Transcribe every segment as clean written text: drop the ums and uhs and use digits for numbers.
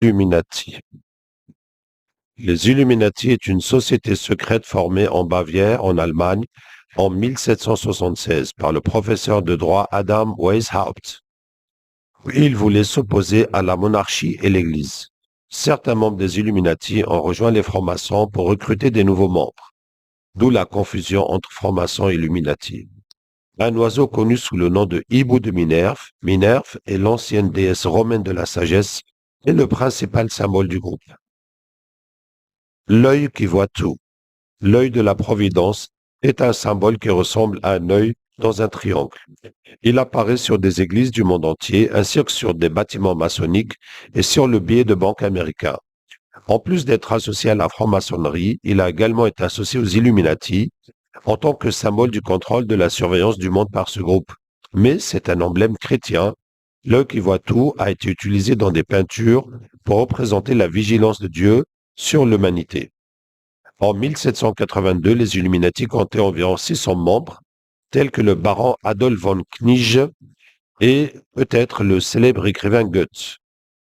Illuminati. Les Illuminati est une société secrète formée en Bavière, en Allemagne, en 1776 par le professeur de droit Adam Weishaupt. Il voulait s'opposer à la monarchie et l'Église. Certains membres des Illuminati ont rejoint les francs-maçons pour recruter des nouveaux membres, d'où la confusion entre francs-maçons et Illuminati. Un oiseau connu sous le nom de hibou de Minerve, Minerve est l'ancienne déesse romaine de la sagesse et le principal symbole du groupe. L'œil qui voit tout. L'œil de la providence est un symbole qui ressemble à un œil dans un triangle. Il apparaît sur des églises du monde entier ainsi que sur des bâtiments maçonniques et sur le billet de banque américain. En plus d'être associé à la franc-maçonnerie, il a également été associé aux Illuminati en tant que symbole du contrôle de la surveillance du monde par ce groupe. Mais c'est un emblème chrétien. L'œil qui voit tout a été utilisé dans des peintures pour représenter la vigilance de Dieu sur l'humanité. En 1782, les Illuminati comptaient environ 600 membres, tels que le baron Adolf von Knigge et peut-être le célèbre écrivain Goethe.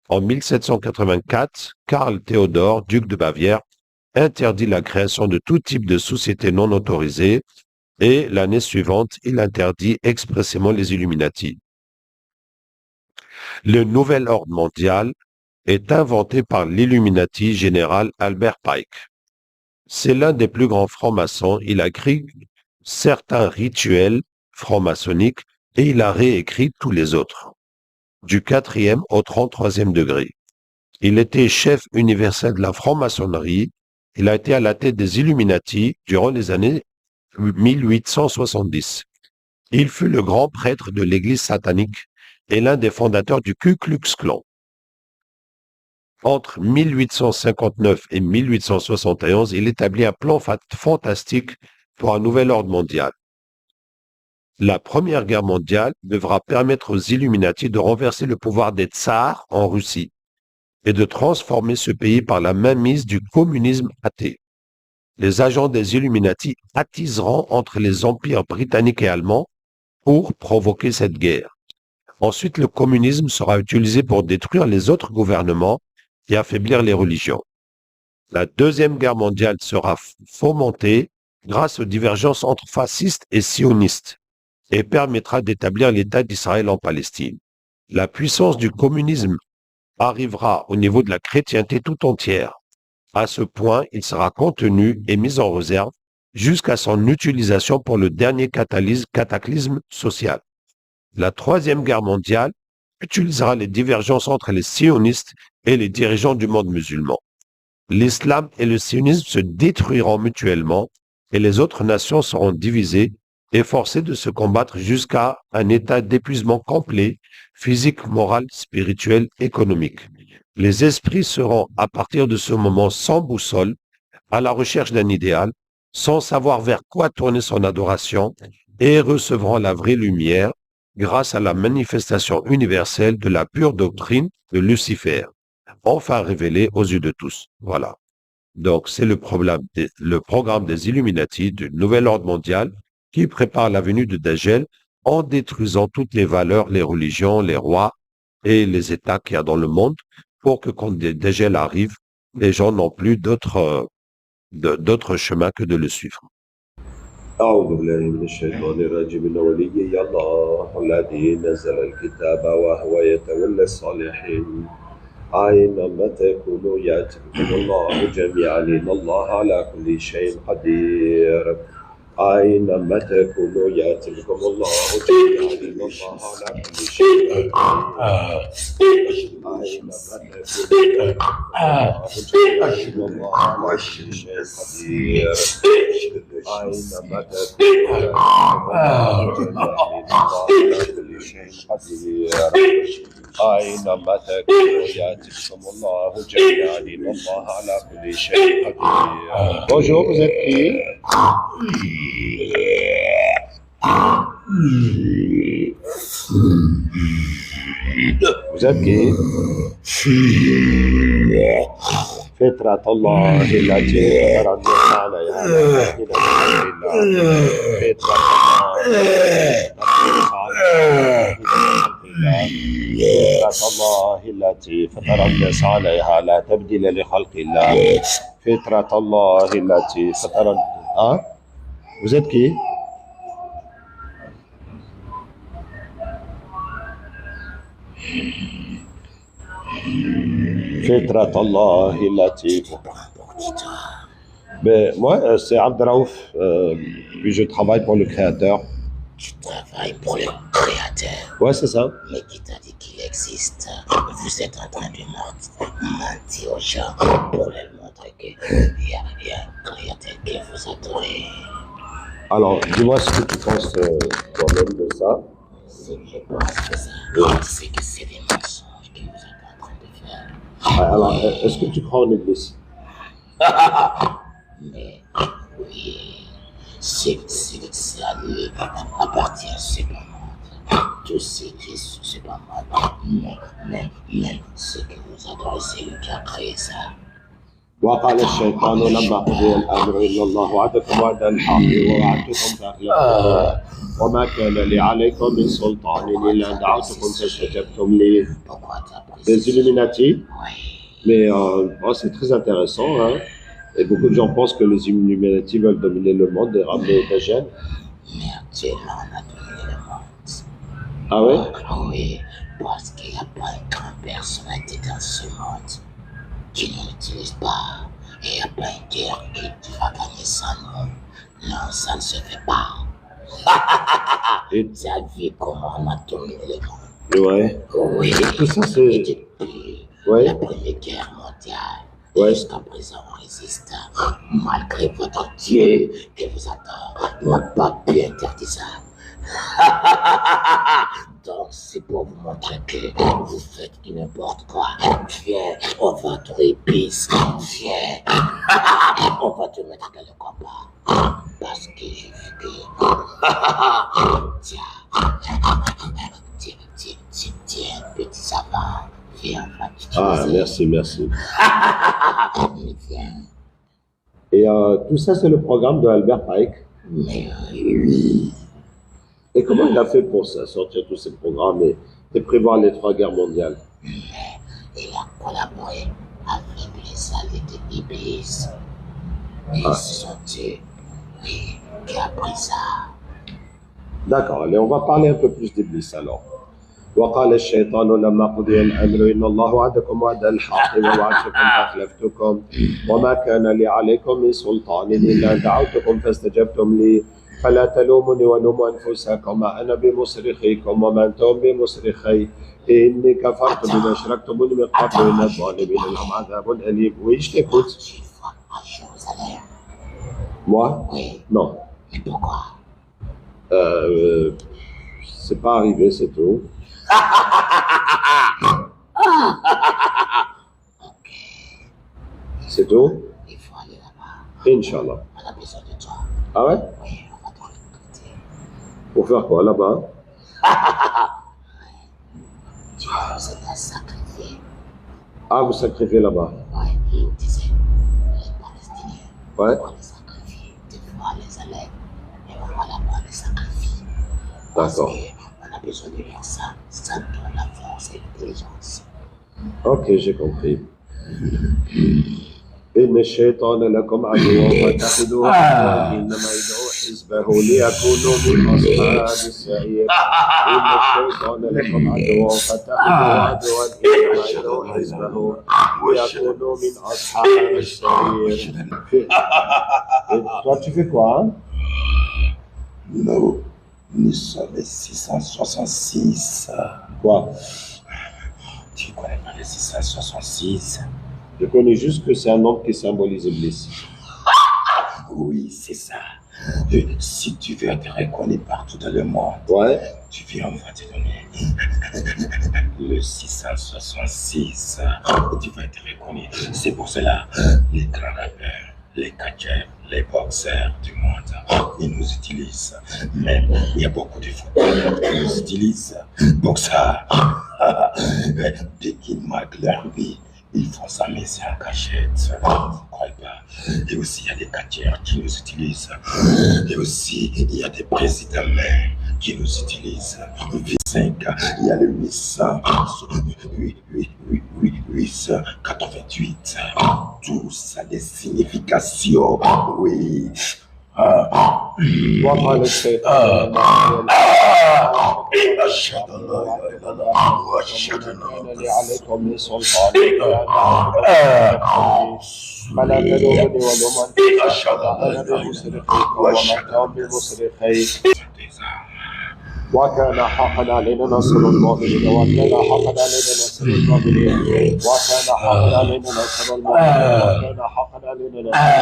En 1784, Karl Theodor, duc de Bavière, interdit la création de tout type de société non autorisée et l'année suivante, il interdit expressément les Illuminati. Le nouvel ordre mondial est inventé par l'Illuminati général Albert Pike. C'est l'un des plus grands francs-maçons. Il a écrit certains rituels franc-maçonniques et il a réécrit tous les autres, du 4e au 33e degré. Il était chef universel de la franc-maçonnerie. Il a été à la tête des Illuminati durant les années 1870. Il fut le grand prêtre de l'Église satanique et l'un des fondateurs du Ku Klux Klan. Entre 1859 et 1871, il établit un plan fantastique pour un nouvel ordre mondial. La Première Guerre mondiale devra permettre aux Illuminati de renverser le pouvoir des tsars en Russie et de transformer ce pays par la mainmise du communisme athée. Les agents des Illuminati attiseront entre les empires britanniques et allemands pour provoquer cette guerre. Ensuite, le communisme sera utilisé pour détruire les autres gouvernements et affaiblir les religions. La Deuxième Guerre mondiale sera fomentée grâce aux divergences entre fascistes et sionistes et permettra d'établir l'État d'Israël en Palestine. La puissance du communisme arrivera au niveau de la chrétienté tout entière. À ce point, il sera contenu et mis en réserve jusqu'à son utilisation pour le dernier cataclysme social. La Troisième Guerre mondiale utilisera les divergences entre les sionistes et les dirigeants du monde musulman. L'islam et le sionisme se détruiront mutuellement et les autres nations seront divisées et forcées de se combattre jusqu'à un état d'épuisement complet, physique, moral, spirituel, économique. Les esprits seront à partir de ce moment sans boussole, à la recherche d'un idéal, sans savoir vers quoi tourner son adoration et recevront la vraie lumière grâce à la manifestation universelle de la pure doctrine de Lucifer, enfin révélée aux yeux de tous. Voilà. Donc, c'est le programme des Illuminati du nouvel ordre mondial qui prépare la venue de Dajjal en détruisant toutes les valeurs, les religions, les rois et les États qu'il y a dans le monde pour que quand Dajjal arrive, les gens n'ont plus d'autre chemin que de le suivre. أعوذ بالله من الشيطان الرجيم إن وليي الله الذي نزل الكتاب وهو يتولى الصالحين أينما تكونوا يأتي بكم الله جميعا إن الله على كل شيء قدير أينما تكونوا يأتي بكم الله جميعا إن الله على كل شيء قدير أينما تكونوا إن الله على كل شيء قدير أينما تكونوا أينما تكونوا يأتيكم الله جميعا إن الله على كل شيء قدير. Bonjour, vous êtes qui? Vous êtes qui? فطرة الله التي فرضت عليها فطرة الله فطرة الله التي فطر الناس عليها لا تبديل لخلق الله فطرة الله التي فطر Vous êtes qui? فطرة الله التي Ben, moi, c'est Abdraouf, puis je travaille pour le créateur. Tu travailles pour le créateur. Ouais, c'est ça. Mais qui t'a dit qu'il existe? Vous êtes en train de mentir aux gens pour leur montrer qu'il y a un créateur qui vous adore. Alors, dis-moi ce que tu penses toi-même de ça. Ce que je pense de ça, c'est que c'est des mensonges que vous êtes en train de faire. Alors, est-ce que tu crois en Église? Mais oui, c'est à lui appartient, c'est pas moi. Tout ce qui c'est pas moi. Mais ce que vous adorez, c'est lui qui a créé ça. وقال الشيطان لما قضي الامر ان الله وعدكم وعد الحق ووعدتكم فاخلفتكم وما كان لي عليكم من سلطان الا ان دعوتكم فاستجبتم لي. Les Illuminati? Oui. Mais c'est très intéressant, hein? Et beaucoup de gens pensent que les Illuminati veulent dominer le monde et ramener les gènes. Mais actuellement, on a dominé le monde. Ah ouais? Oui, parce qu'il n'y a pas une grande personnalité dans ce monde qui ne l'utilise pas. Et il n'y a pas une guerre qui va gagner sans nous. Non, ça ne se fait pas. Et Tu as vu comment on a dominé le monde? ouais. Oui. Tout ça, c'est. Et depuis Ouais. la Première Guerre mondiale, Ouais. jusqu'à présent, on résiste. Malgré votre Dieu qui vous adore, n'a pas pu interdire ça. Donc, c'est pour vous montrer que vous faites n'importe quoi. Viens, on va te épice. Viens, on va te mettre dans le combat. Parce que j'ai vu que... Tiens, petit savant. Viens, on va t'utiliser. Merci. Viens. Et tout ça, c'est le programme de Albert Pike. Mais oui. Et comment il a fait pour ça, sortir tous ces programmes et prévoir les 3 guerres mondiales? Il a collaboré avec les alliés de l'Église. Et ce sont eux, oui, qui a pris ça. D'accord, allez, on va parler un peu plus d'Iblis alors. وقال الشيطان لما قضي الأمر إن الله وعدكم وعد الحق ووعدتكم فأخلفتكم وما كان لي عليكم من سلطان إلا أن دعوتكم فاستجبتم لي فلا تلوموني ولوموا أنفسكم أنا بمصرخيكم وما أنتم بمصرخي إني كفرت بما أشركتموني من قبل إن الظالمين لهم عذاب أليم. Oui, je t'écoute. Tu vas à Jérusalem. Moi? Oui. Non. Mais pourquoi? C'est pas arrivé, c'est tout. Ok. C'est tout? Il faut aller là-bas. Inch'Allah. On a besoin de toi. Ah ouais? Oui, on va te recruter. Pour faire quoi là-bas? Tu vas nous sacrifier. Ah, vous sacrifiez là-bas? Oui, il disait, les Palestiniens, Ouais. on les sacrifie, des fois les allait, et on va là-bas les sacrifier. Parce D'accord. qu'on a besoin de faire ça, ça donne la force et l'intelligence. Ok, j'ai compris. إن الشيطان لكم عدو فاتخذوه عدوا إنما يدعو حزبه ليكونوا من أصحاب السعير. إن الشيطان لكم عدو فاتخذوه عدوا إنما يدعو حزبه ليكونوا من أصحاب السعير. Toi, tu fais quoi, hein? Nous sommes les 666. Quoi? Tu connais pas les 666? Je connais juste que c'est un nombre qui symbolise Iblis. Oui, c'est ça. Et si tu veux être reconnu partout dans le monde, Ouais. tu viens, on va te donner le 666. Tu vas être reconnu. C'est pour cela, les grands rappeurs, les catcheurs, les boxeurs du monde, ils nous utilisent. Même, il y a beaucoup de footballeurs qui nous utilisent pour ça. Dès qu'ils marquent leur vie, ils font ça, mais c'est en cachette. Vous ne croyez pas? Et aussi, il y a des catcheurs qui nous utilisent. Et aussi, il y a des présidents même qui nous utilisent. V5, il y a le 888. Tout ça a des significations. Oui. وقال الشيطان عليكم من سلطان فلا تلومني ولومن أنا بمصرخيكم وما كان بمصرخي وكان حقا علينا نصر المؤمنين وكان حقا علينا نصر المؤمنين وكان حقا علينا نصر المؤمنين وكان حقا علينا نصر المؤمنين وكان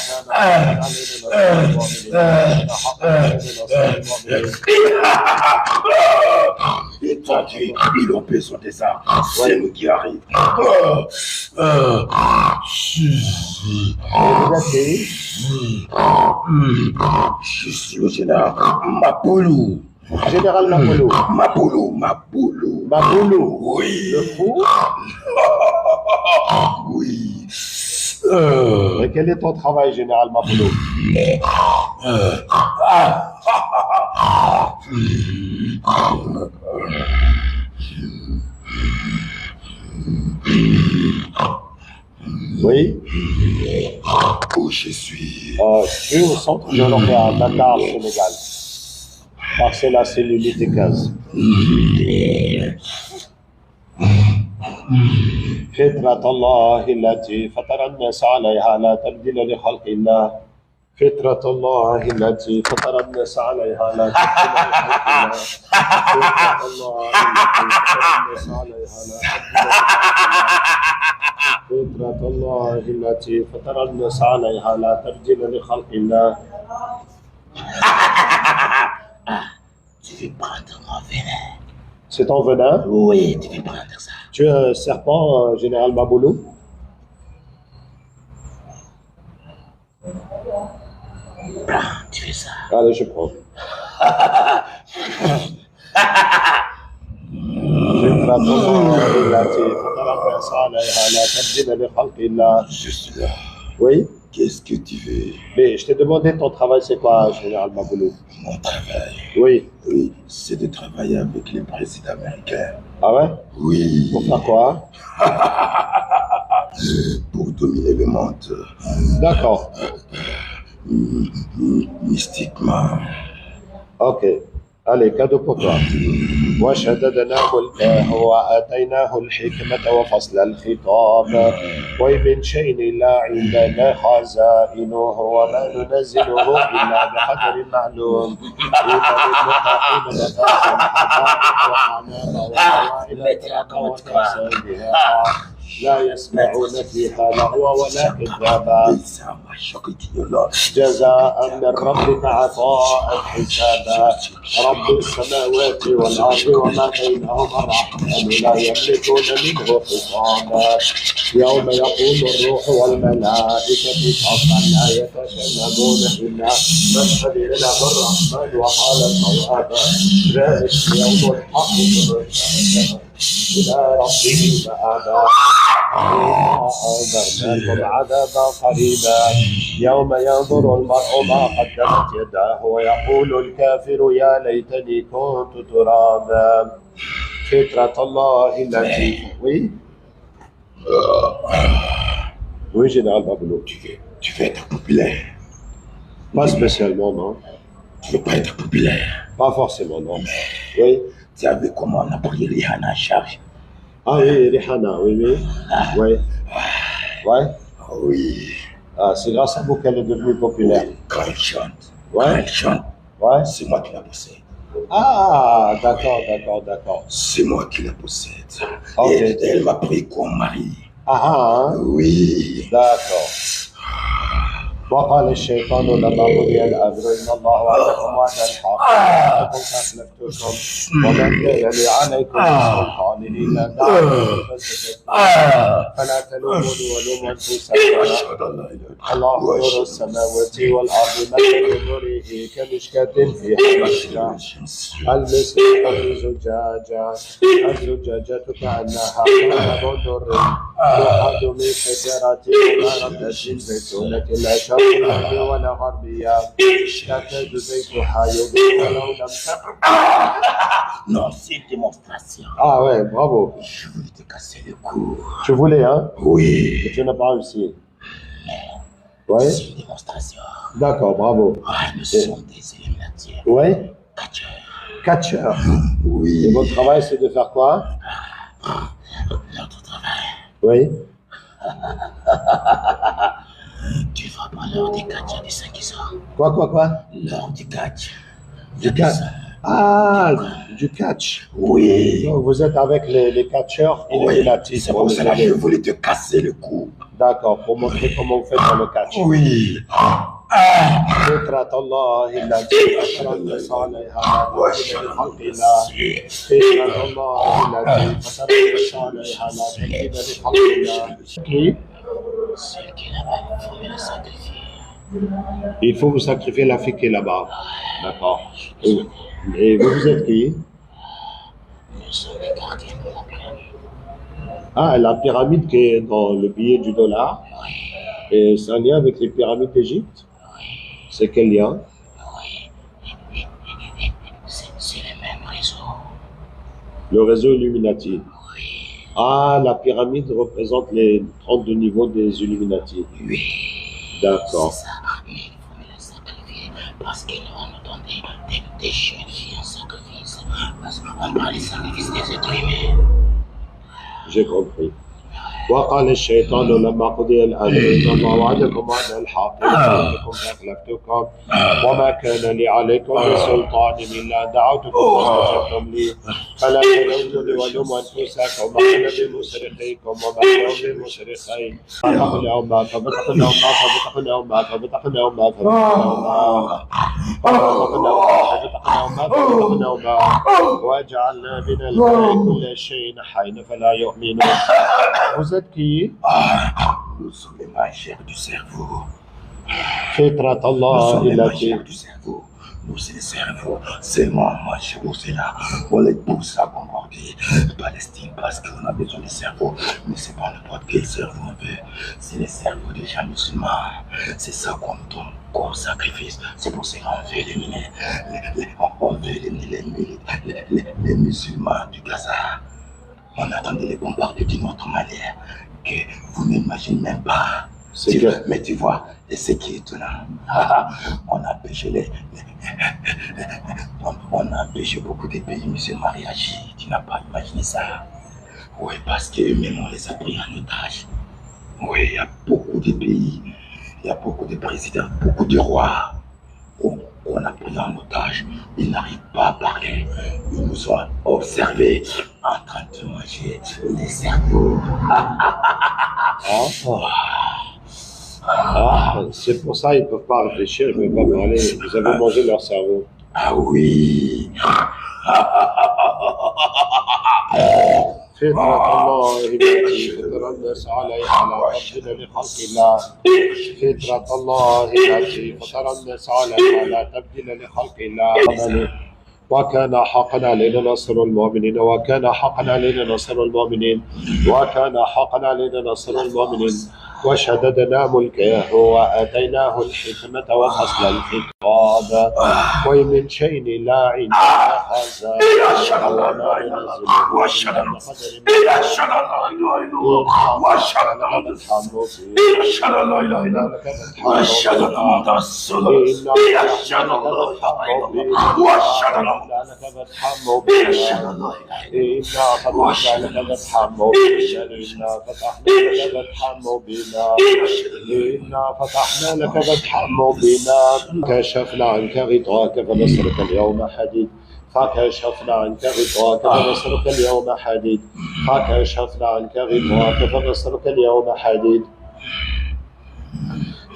حقا علينا نصر المؤمنين وكان حقا علينا نصر المؤمنين. Ils ont besoin des armes. C'est nous qui arrive. Je suis le général Mapoulou. Général Mapoulou. Mapoulou. Oui. Le fou. Oui. Et quel est ton travail, Général Mapoulou? Oui. Où je suis? Je suis au centre de l'Européen, Dakar, Sénégal. Parcelle à cellulite 15. فطرة الله التي فطر الناس عليها لا تبديل لخلق الله. فطرة الله التي فطر الناس عليها لا تبديل لخلق الله. فطرة الله التي فطر الناس عليها لا تبديل لخلق الله. Tu veux prendre mon venin? C'est ton venin? Oui, tu veux prendre ça. Tu es un serpent, Général Mapoulou? Prends, tu veux ça. Allez, je prends. Je suis là. Oui? Qu'est-ce que tu veux? Mais je t'ai demandé ton travail, c'est quoi, Général Mapoulou? Mon travail? Oui. Oui, c'est de travailler avec les présidents américains. Ah ouais? Oui. Pour faire quoi? Pour dominer le monde. D'accord. Mystiquement. Ok. Allez, cadeau pour toi. وشددناه الماء وآتيناه الحكمة وفصل الخطاب ومن شيء إلا عندنا خزائنه وما ننزله إلا بقدر معلوم. لا يسمعون فيها لغوا ولا كذابا جزاء من ربك عطاء حسابا. رب السماوات والأرض وما بينهما الرحمن لا يملكون منه خطابا. يوم يقوم الروح والملائكة صفا لا يتكلمون إلا من أذن له الرحمن وقال صوابا. ذلك يوم الحق إلى ربه مآبا. أنذرناكم عذابا قريبا يوم ينظر المرء ما قدمت يداه ويقول الكافر يا ليتني كنت ترابا. فطرة الله التي. Oui. Oui, Général Mapoulou. Tu veux être populaire? Pas spécialement, non. Tu veux pas être populaire? Pas forcément, non. Oui. Tu as vu comment on a pris Rihanna en charge? Ah oui, Rihanna, oui, oui. Oui. Ouais. Oui. Ah, c'est grâce à vous qu'elle est devenue populaire. Oui. Quand elle chante. Ouais. Quand elle chante. Ouais. C'est moi qui la possède. Ah, d'accord. C'est moi qui la possède. Ok. Et elle m'a pris comme mari. Ah, hein? Oui. D'accord. وقال الشيطان لما قضي الأمر إن الله وعدكم وعد الحق وأنتم فأخلفتكم وما كان لي عليكم من سلطان إلا دعوتكم فاستجبتم فلا تلوموني ولوموا أنفسكم. الله نور السماوات والأرض مثل نوره كمشكاة فيها مصباح المصباح زجاجة الزجاجة كأنها كوكب دري يوحد من شجرة مباركة زيتونة لا شرقية ولا غربية تكاد زيتها يضيء ولو لم تكن. Non, c'est une démonstration. Ah ouais, bravo. Je voulais te casser le cou. Tu voulais, hein? Oui. Mais tu n'as pas réussi. Ouais. C'est une démonstration. D'accord, bravo. Ah, nous sommes des éliminateurs. Ouais. Catcheur. Oui. Et votre travail, c'est de faire quoi? Notre travail. Oui. Tu vas pas l'heure du catch du 5 qui sort. Quoi? L'heure du catch. Du catch. Ah, du catch. Oui. Donc vous êtes avec les catcheurs illuminatifs. C'est pour cela que je voulais te casser le cou. D'accord, pour montrer comment vous faites dans le catch. Oui. فطرة الله التي فطر الناس عليها لا تبديل لخلق الله. فطرة الله التي فطر الناس عليها لا تبديل لخلق الله. Qui? Celle qui est là-bas, il faut me la sacrifier. Il faut vous sacrifier la fille qui est là-bas. D'accord. Et vous êtes qui? Nous sommes les gardiens de la pyramide. Ah, la pyramide qui est dans le billet du dollar. Oui. Et c'est un lien avec les pyramides d'Égypte? Oui. C'est quel lien? Oui. C'est le même réseau. Le réseau Illuminati. Oui. Ah, la pyramide représente les 32 niveaux des Illuminati. Oui. D'accord. C'est ça. Mais il faut me la sacrifier parce qu'ils vont nous donner des jeunes filles en sacrifice. Parce qu'on parle des sacrifices des êtres humains. J'ai compris. وقال الشيطان لما قضي الأمر إن الله وعدكم وعد الحق وأنكم فأخلفتكم وما كان لي عليكم من سلطان إلا أن دعوتكم فاستجبتم لي فلا تلوموني ولوموا أنفسكم وأنا بمصرخيكم وما كانوا بمصرخي ففتقناهما وجعلنا من الماء كل شيء حي فلا يؤمنون. Vous êtes qui? Nous sommes les mangeurs du cerveau. فطرة Nous الله sommes les التي mangeurs du cerveau. Nous, c'est le cerveau. Seulement, moi, chez nous, c'est là. On les pousse à bombarder Palestine parce qu'on a besoin de cerveau. Mais c'est pas n'importe quel cerveau on veut. C'est le cerveau des gens musulmans. C'est ça qu'on donne comme sacrifice. C'est pour ça qu'on veut éliminer les musulmans du Gaza. On attend de les bombarder d'une autre manière que vous n'imaginez même pas. Mais tu vois, et ce qui est étonnant, on a empêché on a empêché beaucoup de pays musulmans à réagir. Tu n'as pas imaginé ça. Oui, parce qu'eux-mêmes, on les a pris en otage. Oui, il y a beaucoup de pays, il y a beaucoup de présidents, beaucoup de rois qu'on a pris en otage. Ils n'arrivent pas à parler. Ils nous ont observés en train de manger les cerveaux. C'est pour ça qu'ils ne peuvent pas réfléchir, ils ne peuvent pas parler. Vous avez mangé leur cerveau. Ah oui. فطرة الله التي فطر الناس عليها لا تبديل لخلق الله. فطرة الله التي فطر الناس عليها لا تبديل لخلق الله. وكان حقا علينا نصر المؤمنين وكان حقا علينا نصر المؤمنين وكان حقا علينا نصر المؤمنين وشددنا ملكه وآتيناه الحكمة وفصل الخطاب ومن شيء لا عندنا خزائنه وما ننزل واشهد ان لا اله الا الله واشهد ان محمد رسول الله واشهد ان لا اله الا الله واشهد ان إنا فتحنا لك فتحا مبينا كشفنا عنك غطاءك فبصرك اليوم حديد فكشفنا عنك غطاءك فبصرك اليوم حديد فكشفنا عنك غطاءك فبصرك اليوم حديد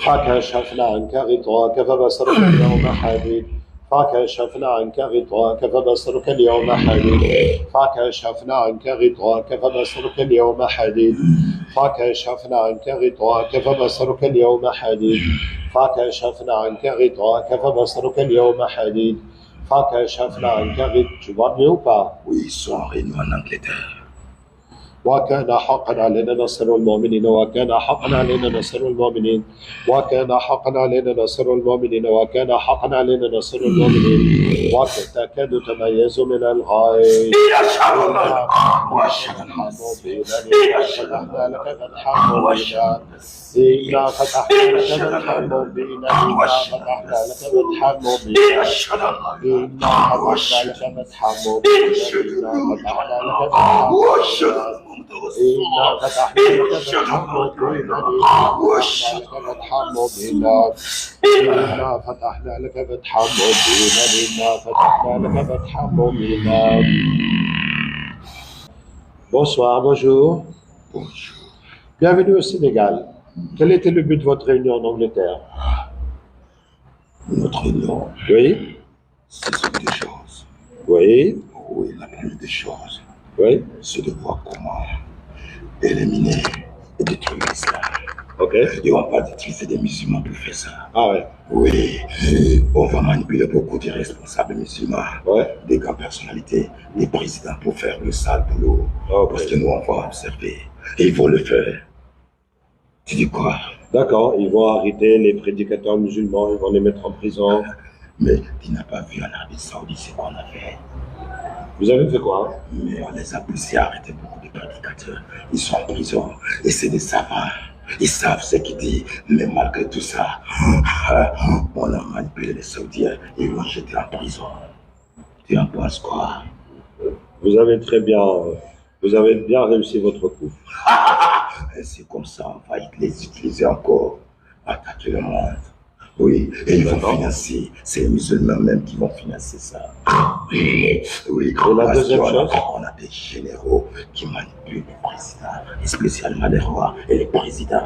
فكشفنا عنك غطاءك فبصرك اليوم حديد فكشفنا عنك غطاءك فبصرك اليوم حديد فكشفنا عنك غطاءك فبصرك اليوم حديد فكشفنا عنك غطاءك فبصرك اليوم حديد فكشفنا عنك غطاءك فبصرك اليوم حديد فكشفنا عنك غطاءك. Tu vois mieux ou pas? Oui, ils sont réunis en Angleterre. وكان حقا علينا نصر المؤمنين وكان حقا علينا نصر المؤمنين وكان حقا علينا نصر المؤمنين وكان حقا علينا نصر المؤمنين وتكاد تميز من الغيظ فتحنا لك فتحا مبينا إنا فتحنا لك فتحا مبينا إنا فتحنا لك فتحا مبينا إنا فتحنا لك فتحا مبينا إنا فتحنا لك فتحا مبينا إنا فتحنا لك فتحا مبينا إنا فتحنا لك فتحا مبينا إنا فتحنا لك فتحا مبينا. Bonsoir, bonjour. Bonjour. Bienvenue au Sénégal. Quel était le but de votre réunion en Angleterre? Notre réunion, Oui, ce sont des choses. oui, Oui, la première des choses, oui. c'est de voir comment éliminer et détruire l'islam. Ok. Et on va utiliser des musulmans pour faire ça. Ah ouais. Oui, on va manipuler beaucoup de responsables musulmans, Ouais. des grandes personnalités, des présidents pour faire le sale boulot. Ok. Parce que nous, on va observer. Et ils vont le faire. Tu dis quoi? D'accord, ils vont arrêter les prédicateurs musulmans, ils vont les mettre en prison. Mais tu n'as pas vu en Arabie Saoudite ce qu'on a fait. Vous avez fait quoi? Mais on les a poussés à arrêter beaucoup de prédicateurs. Ils sont en prison. Et c'est des savants. Ils savent ce qu'ils disent. Mais malgré tout ça, on a manipulé les Saoudiens et ils l'ont jeté en prison. Tu en penses quoi? Vous avez bien réussi votre coup. Et c'est comme ça, on va les utiliser encore. Attaquer le monde. Oui, et ils vont financer. C'est les musulmans même qui vont financer ça. Oui, la deuxième chose? On a des généraux qui manipulent les présidents, et spécialement les rois et les présidents.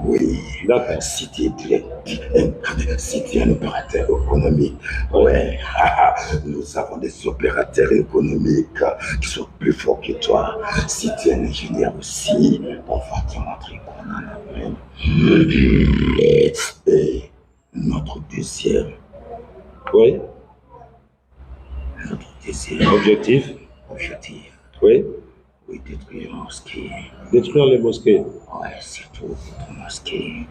Oui, D'accord. si tu es un opérateur économique, ouais, nous avons des opérateurs économiques qui sont plus forts que toi. Si tu es un ingénieur aussi, on va te montrer qu'on en a même. Et notre deuxième Oui. objectif, Oui. oui, détruire les mosquées. Détruire les mosquées. Ouais, surtout votre mosquée.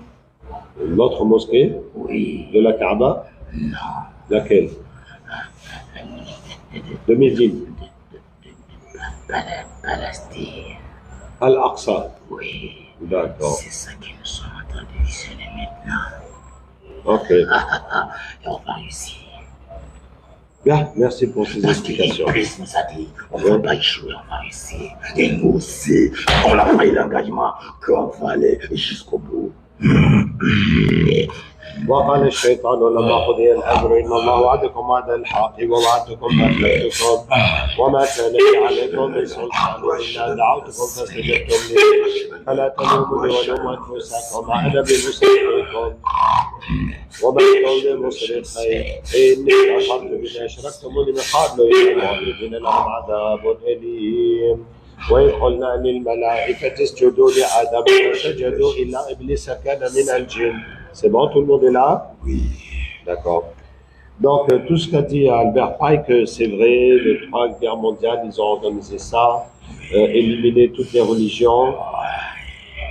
Notre mosquée Oui, de la Kaaba. non, Laquelle? De Médine. Palestine. Al-Aqsa. Oui, D'accord. c'est ça que nous sommes en train de visionner maintenant. Ok. Et on va réussir. Bien, merci pour ces Parce que explications. Christ nous a dit, on ne va pas échouer, on va réussir. Et nous aussi, on a pris l'engagement qu'on va aller jusqu'au bout. وقال الشيطان لما قضي الامر ان الله وعدكم وعد الحق ووعدتكم فاخلفتكم وما كان لي عليكم من سلطان الا دعوتكم فاستجبتم لي فلا تلوموني ولوموا انفسكم انا بمصرخكم وما كون بمصرخي اني كفرت بما اشركتموني من قبل ان الظالمين لهم عذاب اليم وإذ قلنا للملائكة اسجدوا لآدم فسجدوا إلا إبليس كان من الجن. C'est bon, tout le monde est là? Oui. D'accord. Donc, tout ce qu'a dit Albert Pike, c'est vrai, les 3 guerres mondiales, ils ont organisé ça, éliminer toutes les religions,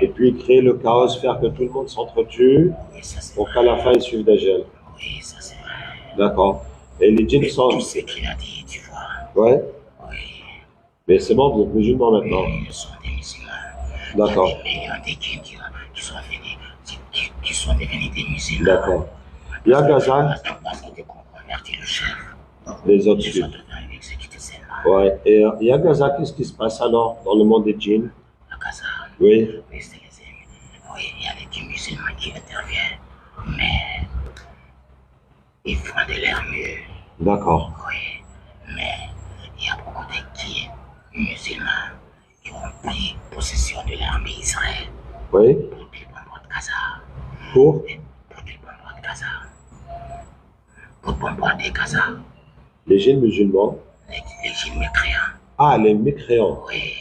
et puis créer le chaos, faire que tout le monde s'entretue, Oui, ça c'est pour qu'à la fin, ils suivent Dajjal. Oui, ça c'est vrai. D'accord. Et les djinns Mais sont... tout ce qu'il a dit, tu vois. Ouais, Oui. mais c'est bon, vous êtes musulmans maintenant. Ils sont des musulmans. D'accord. Il y a des millions de djinns qui sont venus, qui sont devenus des musulmans. D'accord. Il y a Gaza, Parce que dès qu'on convertit le chef, les autres ils sont suivent. devenus exécutés seulement. Ouais. Et il y a Gaza, qu'est-ce qui se passe alors dans le monde des djinns? À Gaza, Oui. oui, c'est les ennemis. Oui, il y a des musulmans qui interviennent, mais ils font de leur mieux. D'accord. Oui, mais il y a beaucoup de qui musulmans qui ont pris possession de l'armée d'Israël Oui. pour qu'ils bombardent Gaza. Pour Pour qu'ils bombardent Gaza. Pour bombarder Gaza. les djinns musulmans. Les Gilles mécréants. Ah, les mécréants. Oui,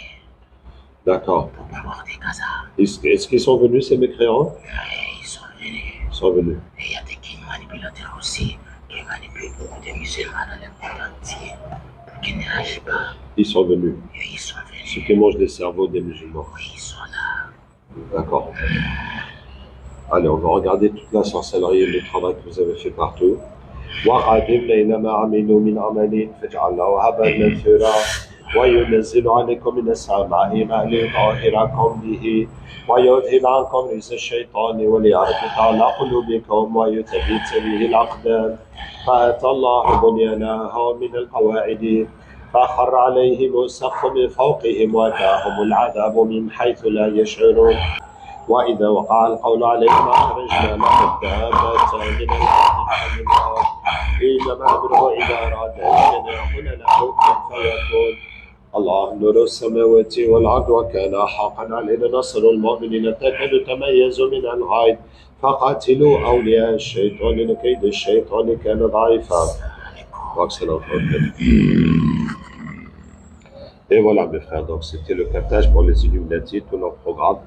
D'accord. pour bombarder Gaza. Est-ce qu'ils sont venus, ces mécréants? Et ils sont venus. Ils sont venus. Et il y a des kings manipulateurs aussi qui manipulent beaucoup de musulmans dans le monde entier pour qu'ils ne réagissent pas. Ils sont venus. Et ils sont venus. Ceux qui mangent les cerveaux des musulmans. Ils sont là. D'accord. Allez, on va regarder toute la sorcellerie et le travail que vous avez fait partout. وقدمنا إلى ما عملوا من عمل فجعلناه هباء منثورا وينزل عليكم من السماء ماء ليطهركم به ويذهب عنكم رجس الشيطان وليربط على قلوبكم ويثبت به الأقدام فأتى الله بنيانها من القواعد فخر عليهم السقف من فوقهم وأتاهم العذاب من حيث لا يشعرون وإذا وقع القول عليهم أخرجنا لهم دابة من الأرض منها إنما أمره إذا أراد أن يقول له كن فيكون الله نور السماوات والأرض وكان حقا علينا نصر المؤمنين تكاد تميز من الغيظ فقاتلوا أولياء الشيطان لكيد الشيطان كان ضعيفا. Et voilà mes frères, donc c'était le captage pour les Illuminati, tout leur programme.